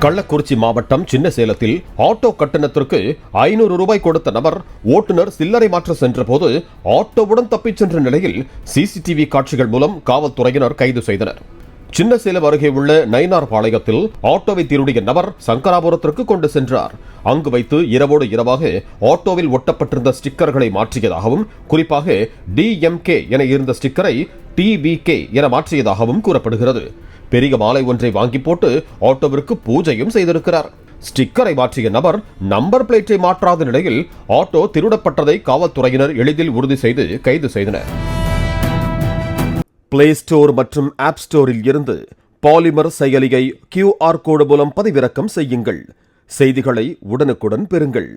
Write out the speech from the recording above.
கள்ளக்குறிச்சி மாவட்டம் சின்னசேலத்தில் ஆட்டோ கட்டணத்திற்கு 500 ரூபாய் கொடுத்த நபர் ஓட்டுநர் சில்லறை மாற்ற சென்றபோது ஆட்டோவுடன் தப்பிச் சென்ற நிலையில் சிசிடிவி காட்சிகள் மூலம் காவல்துறையினர் கைது செய்தனர். சின்னசேலம் அருகே உள்ள நயினார்பாளையத்தில் ஆட்டோவை திருடிய நபர் சங்கராபுரத்திற்கு கொண்டு சென்றார். அங்கு வைத்து இரவோடு இரவாக ஆட்டோவில் ஒட்டப்பட்டிருந்த ஸ்டிக்கர்களை மாற்றியதாகவும், குறிப்பாக DMK என இருந்த ஸ்டிக்கரை TBK என மாற்றியதாகவும் கூறப்படுகிறது. பெரிய மாலை ஒன்றை வாங்கி போட்டு ஆட்டோவிற்கு பூஜையும் செய்திருக்கிறார். ஸ்டிக்கரை மாற்றிய நபர் நம்பர் பிளேட்டை மாற்றாத நிலையில் ஆட்டோ திருடப்பட்டதை காவல்துறையினர் எளிதில் உறுதி செய்து கைது செய்தனர். பிளே ஸ்டோர் மற்றும் ஆப் ஸ்டோரில் இருந்து பாலிமர் செயலியை QR கோடு மூலம் பதிவிறக்கம் செய்யுங்கள். செய்திகளை உடனுக்குடன் பெறுங்கள்.